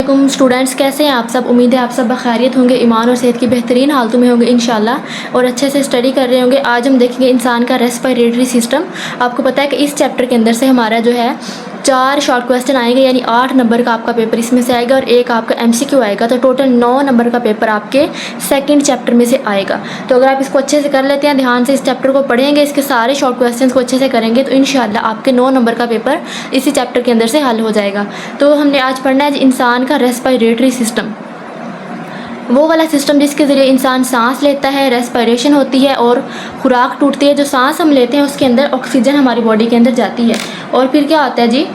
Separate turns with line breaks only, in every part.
अस्सलामुअलैकुम स्टूडेंट्स, कैसे हैं आप सब। उम्मीद है आप सब बखैरियत होंगे, ईमान और सेहत की बेहतरीन हालतों में होंगे इंशाल्लाह और अच्छे से स्टडी कर रहे होंगे। आज हम देखेंगे इंसान का रेस्पिरेटरी सिस्टम। आपको पता है कि इस चैप्टर के अंदर से हमारा जो है 4 शॉर्ट क्वेश्चन आएंगे, यानी 8 नंबर का आपका पेपर इसमें से आएगा और एक आपका MCQ आएगा, तो टोटल 9 नंबर का पेपर आपके सेकंड चैप्टर में से आएगा। तो अगर आप इसको अच्छे से कर लेते हैं, ध्यान से इस चैप्टर को पढ़ेंगे, इसके सारे शॉर्ट क्वेश्चन को अच्छे से करेंगे, तो इंशाल्लाह आपके 9 नंबर का पेपर इसी चैप्टर के अंदर से हल हो जाएगा। तो हमने आज पढ़ना है इंसान का रेस्पिरेटरी सिस्टम, वो वाला सिस्टम जिसके ज़रिए इंसान सांस लेता है, रेस्पिरेशन होती है और खुराक टूटती है। जो सांस हम लेते हैं उसके अंदर ऑक्सीजन हमारी बॉडी के अंदर जाती है और फिर क्या होता है जी,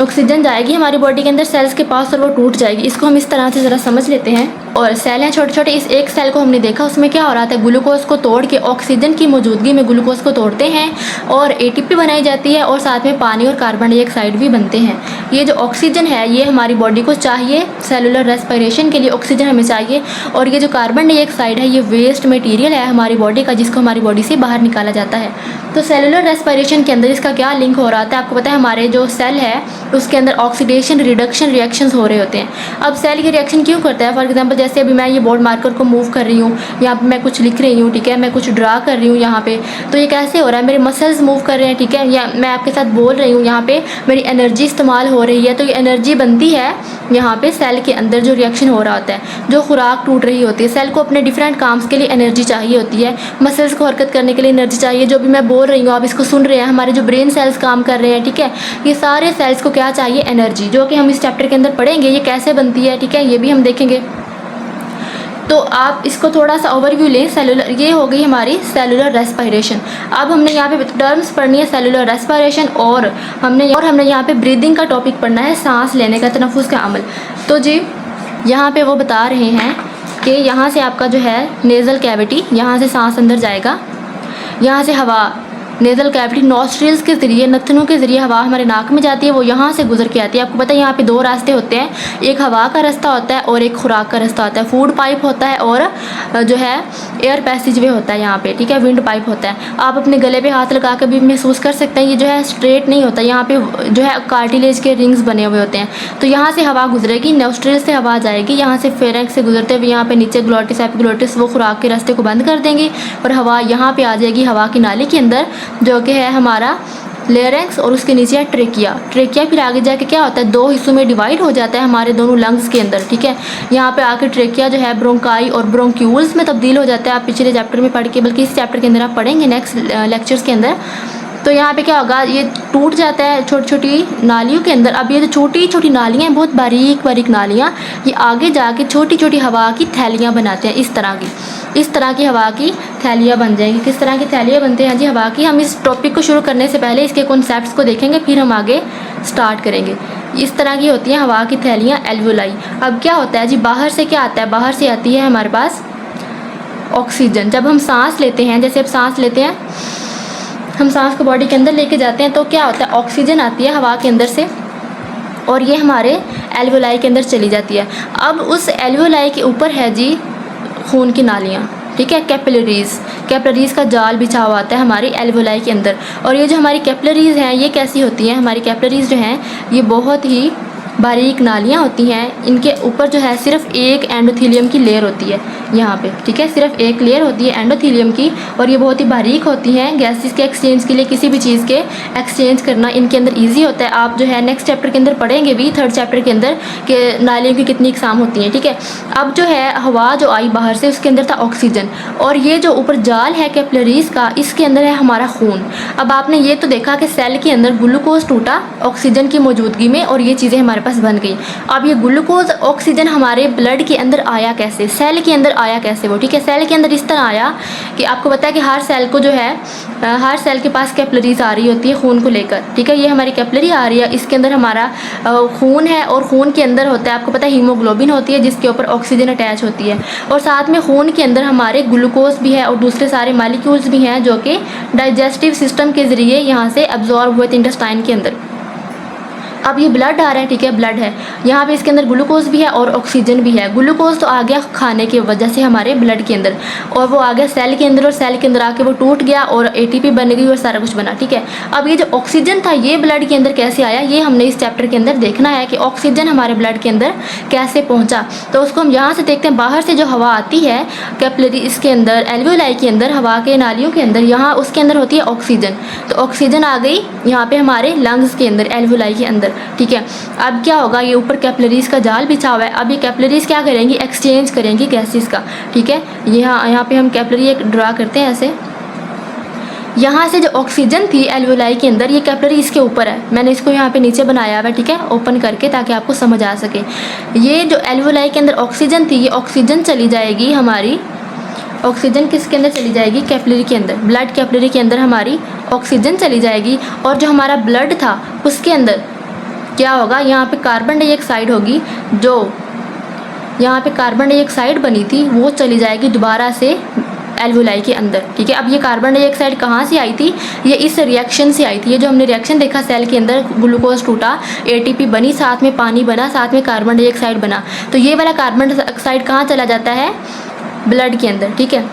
ऑक्सीजन जाएगी हमारी बॉडी के अंदर सेल्स के पास और वो टूट जाएगी। इसको हम इस तरह से ज़रा समझ लेते हैं। और सेल हैं छोटे छोटे, इस एक सेल को हमने देखा, उसमें क्या हो रहा था, ग्लूकोज को तोड़ के ऑक्सीजन की मौजूदगी में ग्लूकोज को तोड़ते हैं और ATP बनाई जाती है और साथ में पानी और कार्बन डाइऑक्साइड भी बनते हैं। ये जो ऑक्सीजन है ये हमारी बॉडी को चाहिए, सेलुलर रेस्पिरेशन के लिए ऑक्सीजन हमें चाहिए। और ये जो कार्बन डाइऑक्साइड है ये वेस्ट मटेरियल है हमारी बॉडी का, जिसको हमारी बॉडी से बाहर निकाला जाता है। तो सेलुलर रेस्पिरेशन के अंदर इसका क्या लिंक हो रहा था, आपको पता है हमारे जो सेल है उसके अंदर ऑक्सीडेशन रिडक्शन रिएक्शंस हो रहे होते हैं। अब सेल के रिएक्शन क्यों करता है, फॉर एग्जांपल जैसे अभी मैं ये बोर्ड मार्कर को मूव कर रही हूँ, यहाँ पे मैं कुछ लिख रही हूँ, ठीक है, मैं कुछ ड्रा कर रही हूँ यहाँ पे, तो ये कैसे हो रहा है, मेरे मसल्स मूव कर रहे हैं, ठीक है, या मैं आपके साथ बोल रही हूँ, यहाँ पे मेरी एनर्जी इस्तेमाल हो रही है। तो ये एनर्जी बनती है यहाँ पे सेल के अंदर, जो रिएक्शन हो रहा होता है, जो खुराक टूट रही होती है। सेल को अपने डिफरेंट काम्स के लिए एनर्जी चाहिए होती है, मसल्स को हरकत करने के लिए एनर्जी चाहिए। जो भी मैं बोल रही हूँ आप इसको सुन रहे हैं, हमारे जो ब्रेन सेल्स काम कर रहे हैं, ठीक है, ये सारे सेल्स को क्या चाहिए, एनर्जी, जो कि हम इस चैप्टर के अंदर पढ़ेंगे ये कैसे बनती है, ठीक है, ये भी हम देखेंगे। तो आप इसको थोड़ा सा ओवरव्यू लें। सेलुलर, ये हो गई हमारी सेलुलर रेस्पिरेशन। अब हमने यहाँ पे टर्म्स पढ़नी है, सेलुलर रेस्पिरेशन, और हमने यहाँ पे ब्रीदिंग का टॉपिक पढ़ना है, सांस लेने का, तनफ्फुस का अमल। तो जी यहाँ पे वो बता रहे हैं कि यहाँ से आपका जो है नेज़ल कैविटी, यहाँ से सांस अंदर जाएगा, यहाँ से हवा नेज़ल कैविटी नॉस्ट्रिल्स के ज़रिए, नथनों के ज़रिए हवा हमारे नाक में जाती है, वो यहाँ से गुजर के आती है। आपको पता है यहाँ पे 2 रास्ते होते हैं, एक हवा का रास्ता होता है और एक खुराक का रास्ता होता है। फूड पाइप होता है और जो है एयर पैसेज वे होता है यहाँ पे, ठीक है, विंड पाइप होता है। आप अपने गले पे हाथ लगा कर भी महसूस कर सकते हैं, ये जो है स्ट्रेट नहीं होता, यहाँ पे जो है कार्टिलेज के रिंग्स बने हुए होते हैं। तो यहाँ से हवा गुजरेगी, नॉस्ट्रिल से हवा जाएगी, यहाँ से फेरेंक्स से गुजरते हुए यहाँ पे नीचे ग्लोटिस एपिग्लोटिस, वो खुराक के रास्ते को बंद कर देंगे और हवा यहाँ पे आ जाएगी हवा की नाली के अंदर, जो कि है हमारा लेरेंक्स, और उसके नीचे है ट्रेकिया। ट्रेकिया फिर आगे जाके क्या होता है, 2 हिस्सों में डिवाइड हो जाता है हमारे दोनों लंग्स के अंदर, ठीक है। यहाँ पे आके ट्रेकिया जो है ब्रोंकाई और ब्रोंक्यूल्स में तब्दील हो जाता है। आप पिछले चैप्टर में पढ़ के, बल्कि इस चैप्टर के अंदर आप पढ़ेंगे नेक्स्ट लेक्चर्स के अंदर। तो यहाँ पे क्या होगा, ये टूट जाता है छोटी छोटी नालियों के अंदर। अब ये जो छोटी छोटी नालियाँ हैं, बहुत बारीक बारीक नालियाँ, ये आगे जाके छोटी छोटी हवा की थैलियाँ बनाते हैं। इस तरह की हवा की थैलियाँ बन जाएंगी। किस तरह की थैलियाँ बनते हैं जी हवा की, हम इस टॉपिक को शुरू करने से पहले इसके कॉन्सेप्ट्स को देखेंगे, फिर हम आगे स्टार्ट करेंगे। इस तरह की होती हैं हवा की थैलियाँ, एल्वुलाई। अब क्या होता है जी, बाहर से क्या आता है, बाहर से आती है हमारे पास ऑक्सीजन। जब हम सांस लेते हैं, जैसे अब सांस लेते हैं, हम सांस को बॉडी के अंदर लेके जाते हैं, तो क्या होता है, ऑक्सीजन आती है हवा के अंदर से और ये हमारे एल्वुलाई के अंदर चली जाती है। अब उस एल्वुलाई के ऊपर है जी खून की नालियाँ, ठीक है, कैपिलरीज का जाल बिछा हुआ आता है हमारी एल्वुलाई के अंदर। और ये जो हमारी कैपिलरीज हैं ये कैसी होती हैं, हमारी कैपिलरीज जो हैं ये बहुत ही बारीक नालियाँ होती हैं। इनके ऊपर जो है सिर्फ एक एंडोथीलियम की लेयर होती है यहाँ पे, ठीक है, सिर्फ एक लेयर होती है एंडोथीलियम की, और ये बहुत ही बारीक होती हैं। गैसेस के एक्सचेंज के लिए, किसी भी चीज़ के एक्सचेंज करना इनके अंदर ईजी होता है। आप जो है नेक्स्ट चैप्टर के अंदर पढ़ेंगे भी, 3rd चैप्टर के अंदर, कि नालियों की कितनी इकसाम होती हैं, ठीक है। अब जो है हवा जो आई बाहर से, उसके अंदर था ऑक्सीजन, और ये जो ऊपर जाल है कैपिलरीज का, इसके अंदर है हमारा खून। अब आपने ये तो देखा कि सेल के अंदर ग्लूकोज टूटा ऑक्सीजन की मौजूदगी में और ये चीज़ें हमारे पास बन गई। अब ये ग्लूकोज ऑक्सीजन हमारे ब्लड के अंदर आया कैसे, सेल के अंदर आया कैसे वो, ठीक है। सेल के अंदर इस तरह आया कि आपको पता है कि हर सेल को जो है, हर सेल के पास कैपिलरीज आ रही होती है खून को लेकर, ठीक है। ये हमारी कैपिलरी आ रही है, इसके अंदर हमारा खून है और खून के अंदर होता है, आपको पता है हीमोग्लोबिन होती है जिसके ऊपर ऑक्सीजन अटैच होती है, और साथ में खून के अंदर हमारे ग्लूकोज भी है और दूसरे सारे मालिक्यूल्स भी हैं जो कि डाइजेस्टिव सिस्टम के ज़रिए यहाँ से एब्जॉर्ब हुए थे इंटेस्टाइन के अंदर। अब ये ब्लड आ रहा है, ठीक है, ब्लड है, यहाँ पे इसके अंदर ग्लूकोज भी है और ऑक्सीजन भी है। ग्लूकोज तो आ गया खाने की वजह से हमारे ब्लड के अंदर, और वो आ गया सेल के अंदर, और सेल के अंदर आके वो टूट गया और ATP बन गई और सारा कुछ बना, ठीक है। अब ये जो ऑक्सीजन था ये ब्लड के अंदर कैसे आया, ये हमने इस चैप्टर के अंदर देखना है कि ऑक्सीजन हमारे ब्लड के अंदर कैसे पहुँचा। तो उसको हम यहाँ से देखते हैं, बाहर से जो हवा आती है कैपिलरी इसके अंदर, एल्वियोलाई के अंदर, हवा के नालियों के अंदर, यहाँ उसके अंदर होती है ऑक्सीजन। तो ऑक्सीजन आ गई यहाँ पे हमारे लंग्स के अंदर, एल्वियोलाई के अंदर, ठीक है। अब क्या होगा, ये ऊपर कैपिलरीज का जाल बिछा हुआ है। अब ये कैपिलरीज क्या करेंगी, एक्सचेंज करेंगी गैसेस का, ठीक है। यहाँ पे हम कैपिलरी एक ड्रा करते हैं ऐसे। यहाँ से जो ऑक्सीजन थी एल्वियोलाई के अंदर, ये कैपिलरी इसके ऊपर है, मैंने इसको यहाँ पे नीचे बनाया हुआ है, ठीक है, ओपन करके, ताकि आपको समझ आ सके। ये जो एल्वियोलाई के अंदर ऑक्सीजन थी, ये ऑक्सीजन चली जाएगी हमारी, ऑक्सीजन किसके अंदर चली जाएगी, कैपिलरी के अंदर, ब्लड कैपिलरी के अंदर हमारी ऑक्सीजन चली जाएगी। और जो हमारा ब्लड था उसके अंदर क्या होगा, यहाँ पे कार्बन डाइऑक्साइड होगी, जो यहाँ पे कार्बन डाइऑक्साइड बनी थी वो चली जाएगी दोबारा से एल्वियोलाई के अंदर, ठीक है। अब ये कार्बन डाइऑक्साइड कहाँ से आई थी, ये इस रिएक्शन से आई थी। ये जो हमने रिएक्शन देखा सेल के अंदर, ग्लूकोज टूटा, ATP बनी, साथ में पानी बना, साथ में कार्बन डाइऑक्साइड बना। तो ये वाला कार्बन डाइऑक्साइड कहाँ चला जाता है, ब्लड के अंदर, ठीक है।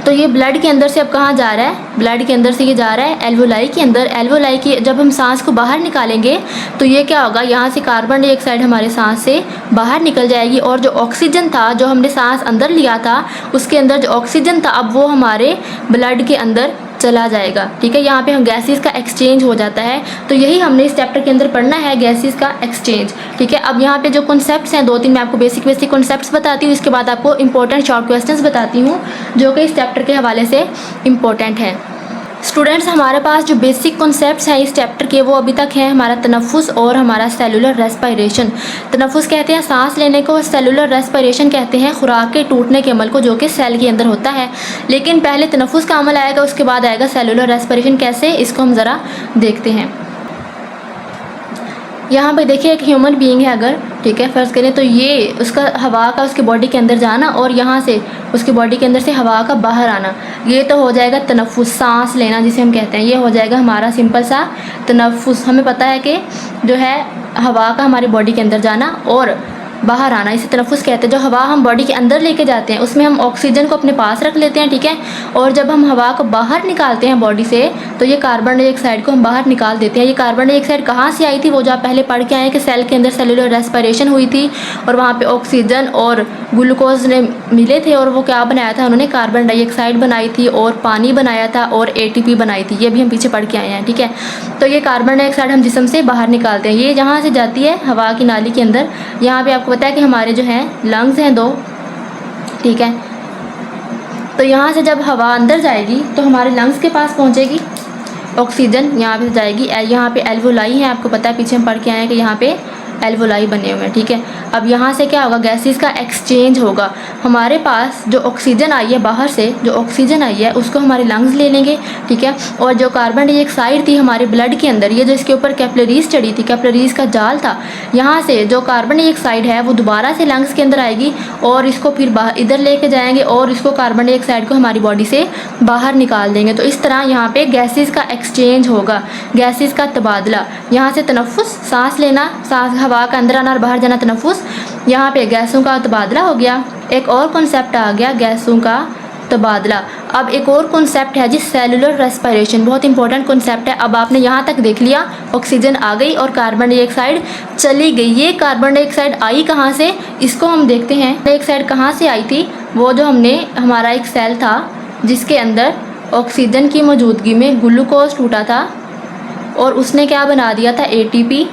तो ये ब्लड के अंदर से अब कहाँ जा रहा है, ब्लड के अंदर से ये जा रहा है एल्वियोलाई के अंदर। एल्वियोलाई की जब हम सांस को बाहर निकालेंगे तो ये क्या होगा, यहाँ से कार्बन डाइऑक्साइड हमारे सांस से बाहर निकल जाएगी, और जो ऑक्सीजन था, जो हमने सांस अंदर लिया था, उसके अंदर जो ऑक्सीजन था अब वो हमारे ब्लड के अंदर चला जाएगा, ठीक है। यहाँ पे हम गैसेस का एक्सचेंज हो जाता है। तो यही हमने इस चैप्टर के अंदर पढ़ना है, गैसेस का एक्सचेंज, ठीक है। अब यहाँ पे जो कॉन्सेप्ट्स हैं, 2-3 मैं आपको बेसिक कॉन्सेप्ट्स बताती हूँ, इसके बाद आपको इंपॉर्टेंट शॉर्ट क्वेश्चंस बताती हूँ जो कि इस चैप्टर के हवाले से इम्पोर्टेंट हैं। स्टूडेंट्स, हमारे पास जो बेसिक कॉन्सेप्ट्स हैं इस चैप्टर के, वो अभी तक है हमारा तनफ्फुस और हमारा सेलुलर रेस्पिरेशन। तनफ्फुस कहते हैं सांस लेने को, और सेलुलर रेस्पिरेशन कहते हैं खुराक के टूटने के अमल को, जो कि सेल के अंदर होता है। लेकिन पहले तनफ्फुस का अमल आएगा, उसके बाद आएगा सेलुलर रेस्पिरेशन। कैसे, इसको हम ज़रा देखते हैं। यहाँ पे देखिए एक ह्यूमन बीइंग है अगर, ठीक है, फ़र्ज़ करें, तो ये उसका हवा का उसके बॉडी के अंदर जाना, और यहाँ से उसके बॉडी के अंदर से हवा का बाहर आना, ये तो हो जाएगा तनफ्फुस, सांस लेना जिसे हम कहते हैं। ये हो जाएगा हमारा सिंपल सा तनफ्फुस। हमें पता है कि जो है हवा का हमारी बॉडी के अंदर जाना और बाहर आना, इसे तनफ्फुस कहते हैं। जो हवा हम बॉडी के अंदर लेके जाते हैं उसमें हम ऑक्सीजन को अपने पास रख लेते हैं, ठीक है। और जब हम हवा को बाहर निकालते हैं बॉडी से, तो ये कार्बन डाइऑक्साइड को हम बाहर निकाल देते हैं। ये कार्बन डाइऑक्साइड कहाँ से आई थी, वो जो आप पहले पढ़ के आए कि सेल के अंदर सेलुलर रेस्पिरेशन हुई थी, और वहाँ पे ऑक्सीजन और ग्लूकोज ने मिले थे, और वो क्या बनाया था, उन्होंने कार्बन डाइऑक्साइड बनाई थी और पानी बनाया था और ATP बनाई थी। ये भी हम पीछे पढ़ के आए हैं, ठीक है। तो ये कार्बन डाइऑक्साइड हम जिस्म से बाहर निकालते हैं। ये जहाँ से जाती है हवा की नाली के अंदर, यहाँ पे आपको पता है कि हमारे जो हैं लंग्स हैं 2, ठीक है। तो यहाँ से जब हवा अंदर जाएगी तो हमारे लंग्स के पास पहुँचेगी ऑक्सीजन, यहाँ पे जाएगी। यहाँ पे एल्वियोलाई है, आपको पता है, पीछे हम पढ़ के आए हैं कि यहाँ पे एल्वियोलाई बने हुए हैं, ठीक है। अब यहाँ से क्या होगा, गैसेस का एक्सचेंज होगा। हमारे पास जो ऑक्सीजन आई है बाहर से, जो ऑक्सीजन आई है उसको हमारे लंग्स ले लेंगे, ठीक है। और जो कार्बन डाइऑक्साइड थी हमारे ब्लड के अंदर, ये जो इसके ऊपर कैपिलरीज चढ़ी थी, कैपिलरीज का जाल था, यहाँ से जो कार्बन डाइऑक्साइड है वो दोबारा से लंग्स के अंदर आएगी, और इसको फिर बाहर इधर लेके जाएंगे, और इसको कार्बन डाइऑक्साइड को हमारी बॉडी से बाहर निकाल देंगे। तो इस तरह यहाँ पे गैसेस का एक्सचेंज होगा, गैसेस का तबादला। यहाँ से तनफ्फुस, सांस लेना, सांस हवा का अंदर आना और बाहर जाना, तनफ्फुस। यहाँ पे गैसों का तबादला हो गया। एक और कॉन्सेप्ट आ गया, गैसों का तबादला। अब एक और कॉन्सेप्ट है जी, सेलुलर रेस्पिरेशन, बहुत इंपॉर्टेंट कॉन्सेप्ट है। अब आपने यहाँ तक देख लिया, ऑक्सीजन आ गई और कार्बन डाइऑक्साइड चली गई। ये कार्बन डाइऑक्साइड आई कहाँ से, इसको हम देखते हैं। डाइऑक्साइड कहाँ से आई थी, वो जो हमने, हमारा एक सेल था जिसके अंदर ऑक्सीजन की मौजूदगी में ग्लूकोज टूटा था, और उसने क्या बना दिया था, ATP,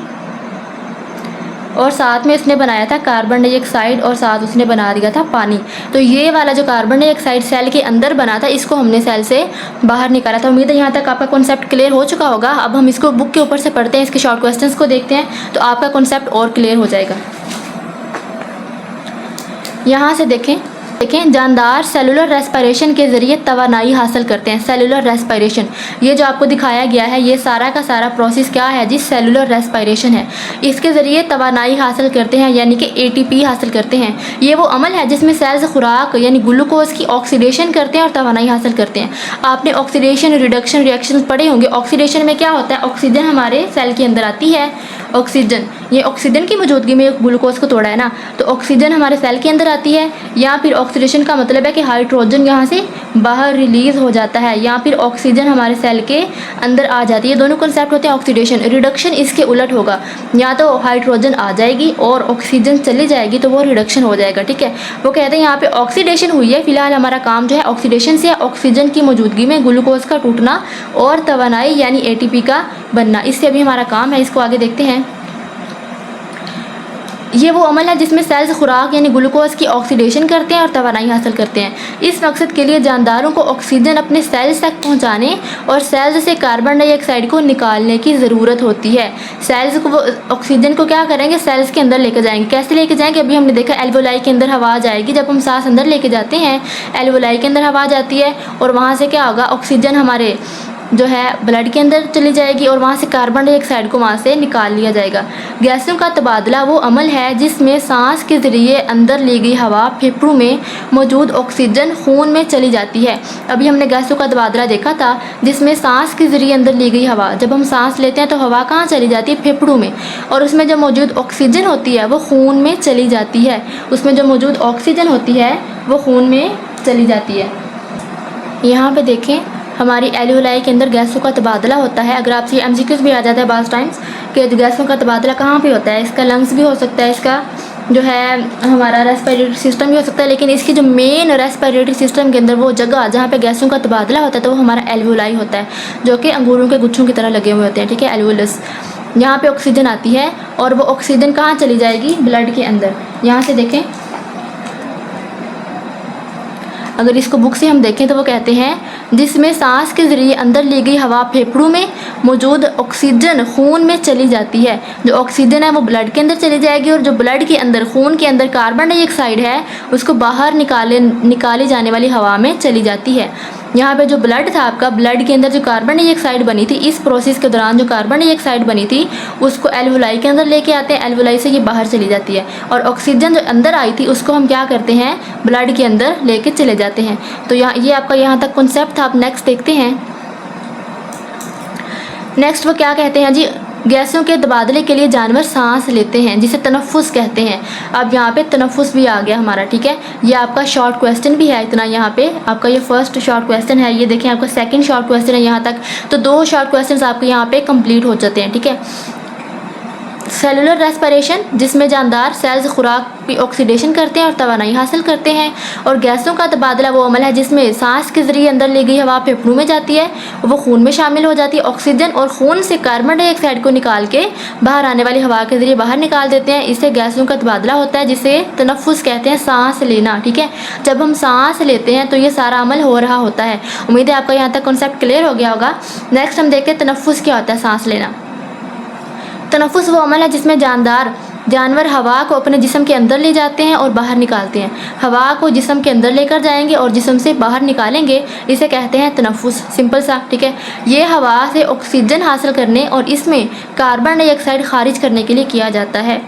और साथ में उसने बनाया था कार्बन डाइऑक्साइड, और साथ उसने बना दिया था पानी। तो ये वाला जो कार्बन डाइऑक्साइड सेल के अंदर बना था, इसको हमने सेल से बाहर निकाला था। उम्मीद है यहाँ तक आपका कॉन्सेप्ट क्लियर हो चुका होगा। अब हम इसको बुक के ऊपर से पढ़ते हैं, इसके शॉर्ट क्वेश्चंस को देखते हैं, तो आपका कॉन्सेप्ट और क्लियर हो जाएगा। यहाँ से देखें, देखें, जानदार सेलुलर रेस्पिरेशन के ज़रिए तवानाई हासिल करते हैं। सेलुलर रेस्पिरेशन, ये जो आपको दिखाया गया है, ये सारा का सारा प्रोसेस क्या है जी, सेलुलर रेस्पिरेशन है। इसके ज़रिए तवानाई हासिल करते हैं, यानी कि ATP हासिल करते हैं। ये वो अमल है जिसमें सेल्स खुराक यानी ग्लूकोज की ऑक्सीडेशन करते हैं और तवानाई हासिल करते हैं। आपने ऑक्सीडेशन रिडक्शन रिएक्शन पढ़े होंगे। ऑक्सीडेशन में क्या होता है, ऑक्सीजन हमारे सेल के अंदर आती है, ऑक्सीजन, ये ऑक्सीजन की मौजूदगी में ग्लूकोज को तोड़ा है ना, तो ऑक्सीजन हमारे सेल के अंदर आती है, या फिर ऑक्सीडेशन का मतलब है कि हाइड्रोजन यहाँ से बाहर रिलीज हो जाता है, या फिर ऑक्सीजन हमारे सेल के अंदर आ जाती है। दोनों कंसेप्ट होते हैं। ऑक्सीडेशन, रिडक्शन इसके उलट होगा, या तो हाइड्रोजन आ जाएगी और ऑक्सीजन चली जाएगी, तो वो रिडक्शन हो जाएगा। ठीक है, वो कहते हैं यहाँ पे ऑक्सीडेशन हुई है। फिलहाल हमारा काम जो है ऑक्सीडेशन से ऑक्सीजन की मौजूदगी में ग्लूकोज का टूटना और तवानाई यानी ATP का बनना, इससे अभी हमारा काम है। इसको आगे देखते हैं। ये वो अमल है जिसमें सेल्स खुराक यानी ग्लूकोज की ऑक्सीडेशन करते हैं और तवानाई हासिल करते हैं। इस मकसद के लिए जानदारों को ऑक्सीजन अपने सेल्स तक पहुंचाने और सेल्स से कार्बन डाइऑक्साइड को निकालने की ज़रूरत होती है। सेल्स को, वो ऑक्सीजन को क्या करेंगे, सेल्स के अंदर लेकर जाएंगे। कैसे लेके जाएंगे, अभी हमने देखा एल्वोलाई के अंदर हवा जाएगी। जब हम सांस अंदर लेके जाते हैं, एल्वोलाई के अंदर हवा जाती है और वहाँ से क्या होगा, ऑक्सीजन हमारे जो है ब्लड के अंदर चली जाएगी और वहाँ से कार्बन डाइऑक्साइड को वहाँ से निकाल लिया जाएगा। गैसों का तबादला वो अमल है जिसमें सांस के ज़रिए अंदर ली गई हवा फेफड़ों में मौजूद ऑक्सीजन खून में चली जाती है। अभी हमने गैसों का तबादला देखा था जिसमें सांस के ज़रिए अंदर ली गई हवा, जब हम सांस लेते हैं तो हवा कहाँ चली जाती है, फेफड़ों में, और उसमें जो मौजूद ऑक्सीजन होती है वो खून में चली जाती है। उसमें जो मौजूद ऑक्सीजन होती है वो खून में चली जाती है। यहाँ पे देखें, हमारी एल्वोलाई के अंदर गैसों का तबादला होता है। अगर आपसे MCQs भी आ जाता है बाज़ टाइम्स कि गैसों का तबादला कहाँ पे होता है, इसका लंग्स भी हो सकता है, इसका जो है हमारा रेस्पिरेटरी सिस्टम भी हो सकता है, लेकिन इसकी जो मेन रेस्पिरेटरी सिस्टम के अंदर वो जगह जहाँ पे गैसों का तबादला होता है तो वो हमारा एल्वोलाई होता है, जो कि अंगूरों के गुच्छों की तरह लगे हुए होते हैं। ठीक है, एल्वोलस, यहाँ पे ऑक्सीजन आती है और वो ऑक्सीजन कहाँ चली जाएगी, ब्लड के अंदर। यहाँ से देखें, अगर इसको बुक से हम देखें तो वो कहते हैं जिसमें सांस के ज़रिए अंदर ली गई हवा फेफड़ों में मौजूद ऑक्सीजन खून में चली जाती है। जो ऑक्सीजन है वो ब्लड के अंदर चली जाएगी और जो ब्लड के अंदर, खून के अंदर कार्बन डाइऑक्साइड है उसको बाहर निकाले जाने वाली हवा में चली जाती है। यहाँ पे जो ब्लड था आपका, ब्लड के अंदर जो कार्बन डाइऑक्साइड बनी थी, इस प्रोसेस के दौरान जो कार्बन डाइऑक्साइड बनी थी उसको एल्वोलाई के अंदर लेके आते हैं, एल्वोलाई से ये बाहर चली जाती है, और ऑक्सीजन जो अंदर आई थी उसको हम क्या करते हैं, ब्लड के अंदर लेके चले जाते हैं। तो यहाँ ये आपका यहाँ तक कॉन्सेप्ट था। आप नेक्स्ट देखते हैं। नेक्स्ट वो क्या कहते हैं जी, गैसों के तबादले के लिए जानवर सांस लेते हैं जिसे तनफ्फुस कहते हैं। अब यहाँ पे तनफ्फुस भी आ गया हमारा। ठीक है, ये आपका शॉर्ट क्वेश्चन भी है इतना। यहाँ पे आपका ये फर्स्ट शॉर्ट क्वेश्चन है, ये देखें आपका सेकंड शॉर्ट क्वेश्चन है यहाँ तक, तो 2 शॉर्ट क्वेश्चन आपके यहाँ पे कंप्लीट हो जाते हैं। ठीक है, सेलुलर रेस्पिरेशन जिसमें जानदार सेल्स खुराक की ऑक्सीडेशन करते हैं और तवानाई हासिल करते हैं, और गैसों का तबादला वो अमल है जिसमें सांस के ज़रिए अंदर ली गई हवा फेफड़ों में जाती है, वो खून में शामिल हो जाती है, ऑक्सीजन और खून से कार्बन डाइऑक्साइड को निकाल के बाहर आने वाली हवा के ज़रिए बाहर निकाल देते हैं। इससे गैसों का तबादला होता है जिसे तनफ्फुस कहते हैं, सांस लेना। ठीक है, जब हम सांस लेते हैं तो ये सारा अमल हो रहा होता है। उम्मीद है आपका यहाँ तक कॉन्सेप्ट क्लियर हो गया होगा। नेक्स्ट हम देखते हैं तनफ्फुस क्या होता है, सांस लेना। तनफ्फुस वो अमल है जिसमें जानवर हवा को अपने जिस्म के अंदर ले जाते हैं और बाहर निकालते हैं। हवा को जिस्म के अंदर लेकर जाएंगे और जिस्म से बाहर निकालेंगे, इसे कहते हैं तनफ्फुस। सिंपल सा। ठीक है, ये हवा से ऑक्सीजन हासिल करने और इसमें कार्बन डाइऑक्साइड खारिज करने के लिए किया जाता है।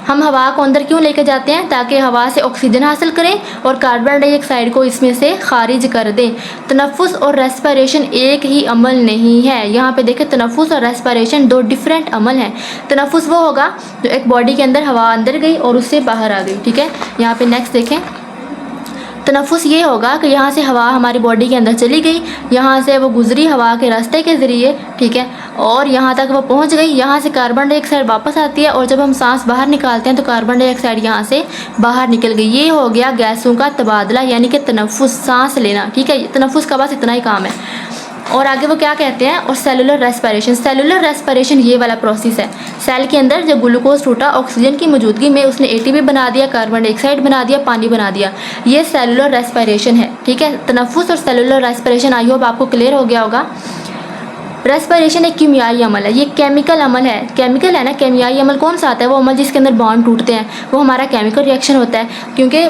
हम हवा को अंदर क्यों लेकर जाते हैं, ताकि हवा से ऑक्सीजन हासिल करें और कार्बन डाइऑक्साइड को इसमें से खारिज कर दें। तनफ्फुस और रेस्पिरेशन एक ही अमल नहीं है। यहाँ पे देखें, तनफ्फुस और रेस्पिरेशन 2 डिफरेंट अमल हैं। तनफ्फुस वो होगा जो एक बॉडी के अंदर हवा अंदर गई और उससे बाहर आ गई। ठीक है, यहाँ पे नेक्स्ट देखें, तनफ्फुस ये होगा कि यहाँ से हवा हमारी बॉडी के अंदर चली गई, यहाँ से वो गुजरी हवा के रास्ते के ज़रिए, ठीक है, और यहाँ तक वो पहुँच गई। यहाँ से कार्बन डाइऑक्साइड वापस आती है और जब हम सांस बाहर निकालते हैं तो कार्बन डाइऑक्साइड यहाँ से बाहर निकल गई। ये हो गया गैसों का तबादला यानी कि तनफ्फुस, सांस लेना। ठीक है, तनफ्फुस का बस इतना ही काम है। और आगे वो क्या कहते हैं, और सेलुलर रेस्पिरेशन। सेलुलर रेस्पिरेशन ये वाला प्रोसेस है, सेल के अंदर जब ग्लूकोज टूटा, ऑक्सीजन की मौजूदगी में उसने ATP बना दिया, कार्बन डाइऑक्साइड बना दिया, पानी बना दिया, ये सेलुलर रेस्पिरेशन है। ठीक है, तनफ्फुस और सेलुलर रेस्पिरेशन आई होप आपको क्लियर हो गया होगा। रेस्पिरेशन एक कीमियाई अमल है, ये केमिकल अमल है। केमिकल है ना, केमियाई अमल कौन सा आता है, वो अमल जिसके अंदर बॉन्ड टूटते हैं, वो हमारा केमिकल रिएक्शन होता है। क्योंकि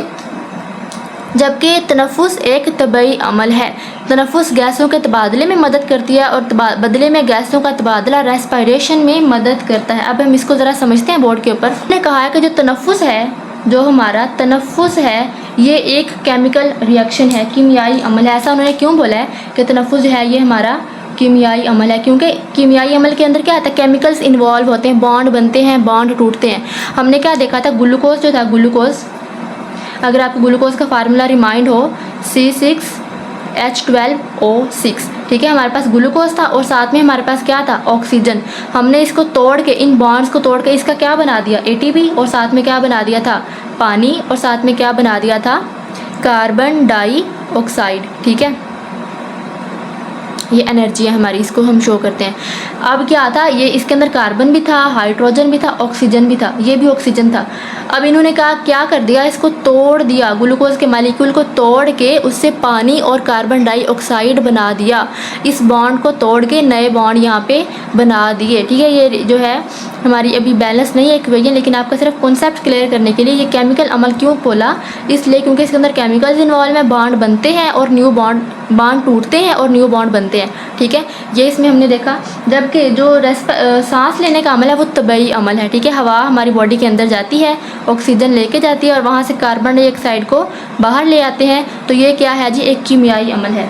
जबकि तनफ़ुस एक तबई अमल है। तनफ़ुस गैसों के तबादले में मदद करती है और बदले में गैसों का तबादला रेस्पिरेशन में मदद करता है। अब हम इसको ज़रा समझते हैं बोर्ड के ऊपर। हमने कहा है कि जो तनफ़ुस है, जो हमारा तनफ़ुस है, ये एक केमिकल रिएक्शन है, कीमियाई अमल है। ऐसा उन्होंने क्यों बोला है कि तनफ़ुस जो है ये हमारा कीमियाई अमल है? क्योंकि कीमियाई अमल के अंदर क्या आता है, केमिकल्स इन्वॉल्व होते हैं, बॉन्ड बनते हैं, बॉन्ड टूटते हैं। हमने क्या देखा था, ग्लूकोज जो था, ग्लूकोज, अगर आपको ग्लूकोज का फार्मूला रिमाइंड हो, C6H12O6, ठीक है। हमारे पास ग्लूकोज था और साथ में हमारे पास क्या था, ऑक्सीजन। हमने इसको तोड़ के, इन बॉन्ड्स को तोड़ के इसका क्या बना दिया, ATP, और साथ में क्या बना दिया था, पानी, और साथ में क्या बना दिया था, कार्बन डाइऑक्साइड, ठीक है। ये एनर्जी है हमारी, इसको हम शो करते हैं। अब क्या था, ये इसके अंदर कार्बन भी था, हाइड्रोजन भी था, ऑक्सीजन भी था, ये भी ऑक्सीजन था। अब इन्होंने कहा क्या कर दिया, इसको तोड़ दिया, ग्लूकोज के मालिक्यूल को तोड़ के उससे पानी और कार्बन डाइऑक्साइड बना दिया। इस बॉन्ड को तोड़ के नए बॉन्ड यहाँ पे बना दिए, ठीक है। ये जो है हमारी अभी बैलेंस नहीं है इक्वेशन, लेकिन आपका सिर्फ कॉन्सेप्ट क्लियर करने के लिए, ये केमिकल अमल क्यों बोला, इसलिए क्योंकि इसके अंदर केमिकल्स इन्वॉल्व हैं, बॉन्ड बनते हैं और न्यू बॉन्ड टूटते हैं और न्यू बॉन्ड बनते हैं, ठीक है। ये इसमें हमने देखा। जबकि जो सांस लेने का अमल है वो तबई अमल है, ठीक है। हवा हमारी बॉडी के अंदर जाती है, ऑक्सीजन लेके जाती है और वहाँ से कार्बन डाइऑक्साइड को बाहर ले आते हैं। तो ये क्या है जी, एक कीमियाई अमल है।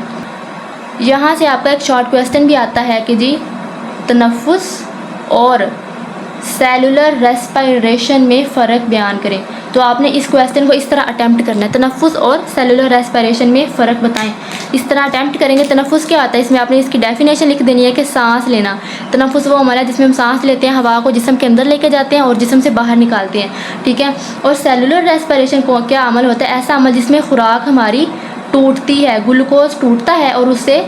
यहाँ से आपका एक शॉर्ट क्वेश्चन भी आता है कि जी तनफ़ुस और सेलुलर रेस्पिरेशन में फ़र्क बयान करें। तो आपने इस क्वेश्चन को इस तरह अटैम्प्ट करना है, तनफ़ुस और सेलुलर रेस्पिरेशन में फ़र्क बताएं। इस तरह अटैम्प्ट करेंगे। तनफ़ुस क्या आता है, इसमें आपने इसकी डेफिनेशन लिख देनी है कि सांस लेना। तनफ़ुस वो अमल है जिसमें हम सांस लेते हैं, हवा को जिस्म के अंदर लेके जाते हैं और जिस्म से बाहर निकालते हैं, ठीक है। और सेलुलर रेस्पिरेशन को क्या अमल होता है, ऐसा अमल जिसमें खुराक हमारी टूटती है, ग्लूकोज टूटता है और उससे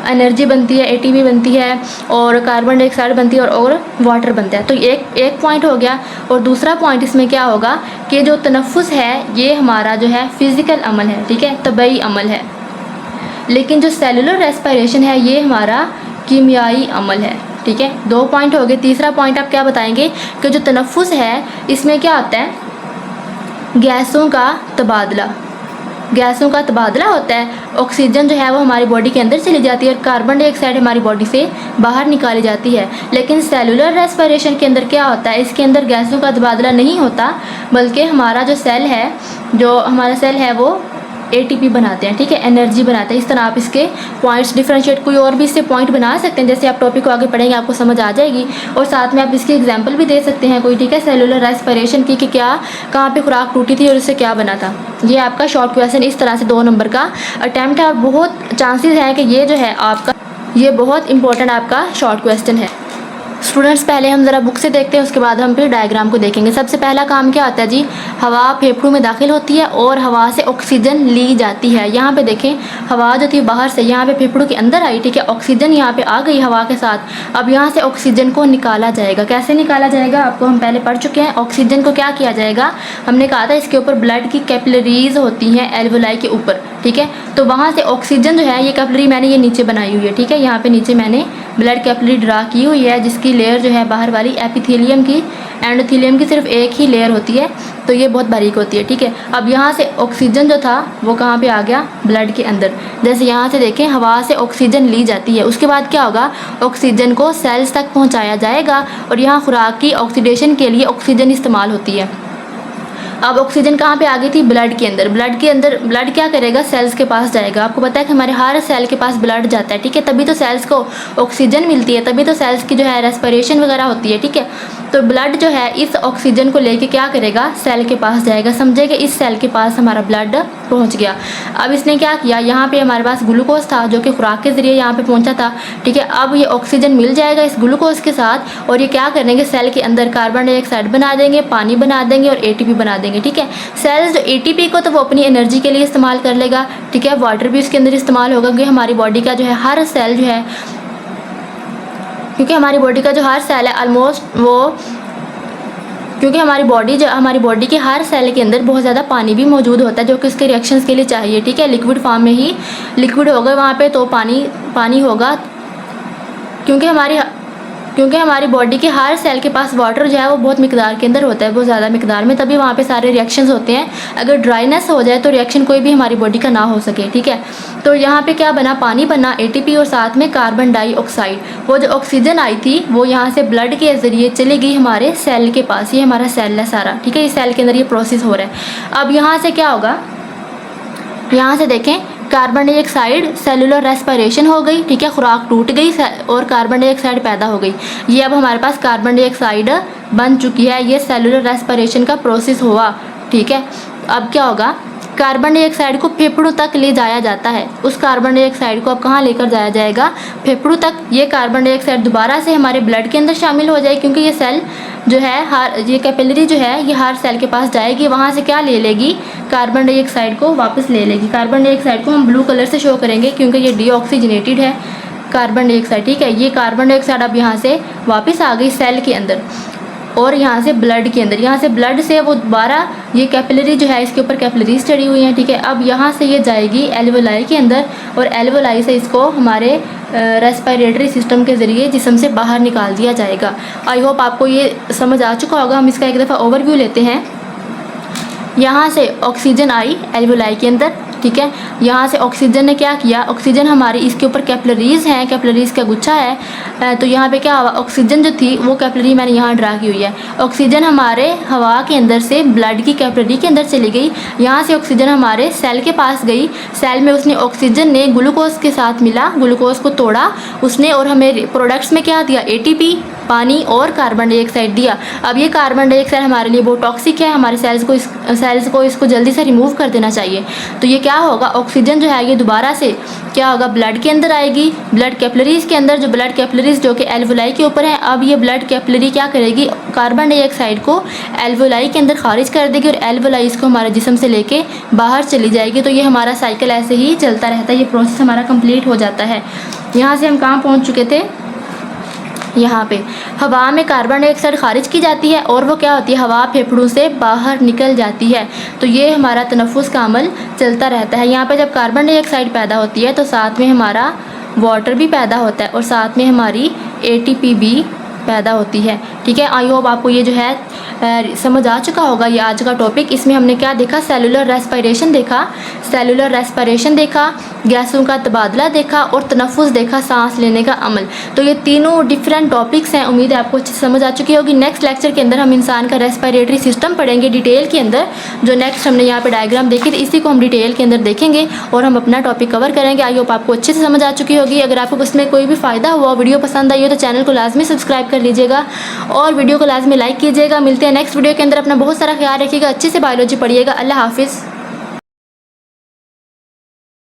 एनर्जी बनती है, ATP बनती है और कार्बन डाइऑक्साइड बनती है और वाटर बनता है। तो एक पॉइंट हो गया। और दूसरा पॉइंट इसमें क्या होगा कि जो तनफ़ुस है ये हमारा जो है फिज़िकल अमल है, ठीक है, तबई अमल है। लेकिन जो सेलुलर रेस्पिरेशन है ये हमारा कीमियाई अमल है, ठीक है। 2 पॉइंट हो गए। तीसरा पॉइंट आप क्या बताएंगे कि जो तनफ़ुस है इसमें क्या आता है, गैसों का तबादला। गैसों का तबादला होता है। ऑक्सीजन जो है वो हमारी बॉडी के अंदर चली जाती है और कार्बन डाइऑक्साइड हमारी बॉडी से बाहर निकाली जाती है। लेकिन सेलुलर रेस्पिरेशन के अंदर क्या होता है, इसके अंदर गैसों का तबादला नहीं होता, बल्कि हमारा जो सेल है, जो हमारा सेल है वो ATP बनाते हैं, ठीक है, एनर्जी बनाते हैं। इस तरह आप इसके पॉइंट्स डिफरेंशिएट, कोई और भी इससे पॉइंट बना सकते हैं। जैसे आप टॉपिक को आगे पढ़ेंगे आपको समझ आ जाएगी। और साथ में आप इसकी एग्जांपल भी दे सकते हैं कोई, ठीक है, सेलुलर रेस्पिरेशन की कि क्या, कहाँ पे खुराक टूटी थी और उससे क्या बना था। ये आपका शॉर्ट क्वेश्चन इस तरह से 2 नंबर का अटैम्प्ट है और बहुत चांसेस है कि ये जो है आपका, ये बहुत इंपॉर्टेंट आपका शॉर्ट क्वेश्चन है। स्टूडेंट्स पहले हम ज़रा बुक से देखते हैं, उसके बाद हम फिर डायग्राम को देखेंगे। सबसे पहला काम क्या होता है जी, हवा फेफड़ों में दाखिल होती है और हवा से ऑक्सीजन ली जाती है। यहाँ पे देखें, हवा जो थी बाहर से यहाँ पे फेफड़ों के अंदर आई, ठीक है, ऑक्सीजन यहाँ पे आ गई हवा के साथ। अब यहाँ से ऑक्सीजन को निकाला जाएगा। कैसे निकाला जाएगा आपको हम पहले पढ़ चुके हैं। ऑक्सीजन को क्या किया जाएगा, हमने कहा था इसके ऊपर ब्लड की कैपिलरीज होती हैं एल्वोलाई के ऊपर, ठीक है। तो वहाँ से ऑक्सीजन जो है, ये कैपिलरी मैंने ये नीचे बनाई हुई है, ठीक है, यहाँ पे नीचे मैंने ब्लड कैपिलरी ड्रा की हुई है, जिसकी लेयर जो है बाहर वाली एपिथेलियम की, एंडोथेलियम की सिर्फ एक ही लेयर होती है, तो ये बहुत बारीक होती है, ठीक है। अब यहाँ से ऑक्सीजन जो था वो कहाँ पे आ गया, ब्लड के अंदर। जैसे यहाँ से देखें, हवा से ऑक्सीजन ली जाती है, उसके बाद क्या होगा, ऑक्सीजन को सेल्स तक पहुँचाया जाएगा और यहाँ खुराक की ऑक्सीडेशन के लिए ऑक्सीजन इस्तेमाल होती है। अब ऑक्सीजन कहाँ पे आ गई थी, ब्लड के अंदर। ब्लड क्या करेगा, सेल्स के पास जाएगा। आपको पता है कि हमारे हर सेल के पास ब्लड जाता है, ठीक है, तभी तो सेल्स को ऑक्सीजन मिलती है, तभी तो सेल्स की जो है रेस्पिरेशन वगैरह होती है, ठीक है। तो ब्लड जो है इस ऑक्सीजन को लेके क्या करेगा, सेल के पास जाएगा। समझे कि इस सेल के पास हमारा ब्लड पहुंच गया। अब इसने क्या किया, यहाँ पे हमारे पास ग्लूकोज था जो कि खुराक के ज़रिए यहाँ पे पहुंचा था, ठीक है। अब ये ऑक्सीजन मिल जाएगा इस ग्लूकोज के साथ और ये क्या करेंगे, सेल के अंदर कार्बन डाइऑक्साइड बना देंगे, पानी बना देंगे और ATP बना देंगे, ठीक है। सेल्स जो ATP को तो वो अपनी एनर्जी के लिए इस्तेमाल कर लेगा, ठीक है। वाटर भी उसके अंदर इस्तेमाल होगा, क्योंकि हमारी बॉडी का जो है हर सेल जो है, क्योंकि हमारी बॉडी का जो हर सेल है ऑलमोस्ट वो, क्योंकि हमारी बॉडी के हर सेल के अंदर बहुत ज़्यादा पानी भी मौजूद होता है, जो कि उसके रिएक्शंस के लिए चाहिए, ठीक है। लिक्विड फॉर्म में ही लिक्विड होगा वहाँ पे, तो पानी होगा, क्योंकि क्योंकि हमारी बॉडी के हर सेल के पास वाटर जो है वो बहुत मिकदार के अंदर होता है, बहुत ज़्यादा मिकदार में, तभी वहाँ पे सारे रिएक्शंस होते हैं। अगर ड्राइनेस हो जाए तो रिएक्शन कोई भी हमारी बॉडी का ना हो सके, ठीक है। तो यहाँ पे क्या बना, पानी बना, ATP और साथ में कार्बन डाइऑक्साइड। वो जो ऑक्सीजन आई थी वो यहाँ से ब्लड के ज़रिए चली गई हमारे सेल के पास। ये हमारा सेल है सारा, ठीक है, इस सेल के अंदर ये प्रोसेस हो रहा है। अब यहाँ से क्या होगा, यहाँ से देखें, कार्बन डाइऑक्साइड, सेलुलर रेस्पिरेशन हो गई, ठीक है, खुराक टूट गई और कार्बन डाइऑक्साइड पैदा हो गई। ये अब हमारे पास कार्बन डाइऑक्साइड बन चुकी है, ये सेलुलर रेस्पिरेशन का प्रोसेस हुआ, ठीक है। अब क्या होगा, कार्बन डाइऑक्साइड को फेफड़ों तक ले जाया जाता है। उस कार्बन डाइऑक्साइड को अब कहाँ लेकर जाया जाएगा, फेफड़ों तक। ये कार्बन डाइऑक्साइड दोबारा से हमारे ब्लड के अंदर शामिल हो जाए, क्योंकि ये सेल जो है, ये कैपिलरी जो है, ये हर सेल के पास जाएगी, वहाँ से क्या ले लेगी, कार्बन डाइऑक्साइड को वापस ले लेगी। कार्बन डाइऑक्साइड को हम ब्लू कलर से शो करेंगे क्योंकि ये डीऑक्सीजनेटेड है कार्बन डाइऑक्साइड, ठीक है। ये कार्बन डाइऑक्साइड अब यहाँ से वापस आ गई सेल के अंदर और यहाँ से ब्लड के अंदर। यहाँ से ब्लड से वो दोबारा, ये कैपिलरी जो है, इसके ऊपर कैपिलरीज चढ़ी हुई हैं, ठीक है। अब यहाँ से ये जाएगी एल्वोलाई के अंदर और एल्वोलाई से इसको हमारे रेस्पिरेटरी सिस्टम के ज़रिए जिस्म से बाहर निकाल दिया जाएगा। आई होप आपको ये समझ आ चुका होगा। हम इसका एक दफ़ा ओवरव्यू लेते हैं। यहाँ से ऑक्सीजन आई एल्वोलाई के अंदर, ठीक है। यहाँ से ऑक्सीजन ने क्या किया, ऑक्सीजन हमारी इसके ऊपर कैपिलरीज हैं, कैपिलरीज का गुच्छा है। तो यहाँ पे क्या हुआ, ऑक्सीजन जो थी वो कैपिलरी मैंने यहाँ ड्रा की हुई है। ऑक्सीजन हमारे हवा के अंदर से ब्लड की कैपिलरी के अंदर चली गई। यहाँ से ऑक्सीजन हमारे सेल के पास गई। सेल में उसने ऑक्सीजन ने ग्लूकोज के साथ मिला, ग्लूकोज को तोड़ा उसने और हमें प्रोडक्ट्स में क्या दिया, ATP, पानी और कार्बन डाइऑक्साइड दिया। अब ये कार्बन डाइऑक्साइड हमारे लिए बहुत टॉक्सिक है, हमारे सेल्स को इसको जल्दी से रिमूव कर देना चाहिए। तो ये क्या होगा, ऑक्सीजन जो है ये दोबारा से क्या होगा, ब्लड के अंदर आएगी, ब्लड कैपिलरीज के अंदर, जो ब्लड कैपिलरीज जो कि एल्वोलाई के ऊपर है। अब ये ब्लड कैपिलरी क्या करेगी, कार्बन डाइऑक्साइड को एल्वोलाई के अंदर खारिज कर देगी और एल्वोलाई इसको हमारे जिस्म से लेके बाहर चली जाएगी। तो ये हमारा साइकिल ऐसे ही चलता रहता है, ये प्रोसेस हमारा कंप्लीट हो जाता है। यहाँ से हम कहाँ पहुँच चुके थे, यहाँ पे हवा में कार्बन डाइऑक्साइड खारिज की जाती है और वो क्या होती है, हवा फेफड़ों से बाहर निकल जाती है। तो ये हमारा तनफ़ुस का अमल चलता रहता है। यहाँ पे जब कार्बन डाइऑक्साइड पैदा होती है तो साथ में हमारा वाटर भी पैदा होता है और साथ में हमारी ATP भी पैदा होती है, ठीक है। आई होप आपको ये जो है समझ आ चुका होगा। ये आज का टॉपिक, इसमें हमने क्या देखा, सेलुलर रेस्पिरेशन देखा, सेलुलर रेस्पिरेशन देखा, गैसों का तबादला देखा और तनफ़ुस देखा, सांस लेने का अमल। तो ये तीनों डिफरेंट टॉपिक्स हैं। उम्मीद है आपको अच्छी समझ आ चुकी होगी। नेक्स्ट लेक्चर के अंदर हम इंसान का रेस्पिरेटरी सिस्टम पढ़ेंगे डिटेल के अंदर। जो नेक्स्ट हमने यहाँ पे डायग्राम देखी थी इसी को हम डिटेल के अंदर देखेंगे और हम अपना टॉपिक कवर करेंगे। आई होप आपको अच्छे से समझ आ चुकी होगी। अगर आपको उसमें कोई भी फ़ायदा हुआ, वीडियो पसंद आई हो तो चैनल को लाजमी सब्सक्राइब कर लीजिएगा और वीडियो को लाजमी लाइक कीजिएगा। मिलते हैं नेक्स्ट वीडियो के अंदर। अपना बहुत सारा ख्याल रखिएगा, अच्छे से बायोलॉजी पढ़िएगा। अल्लाह हाफिज़।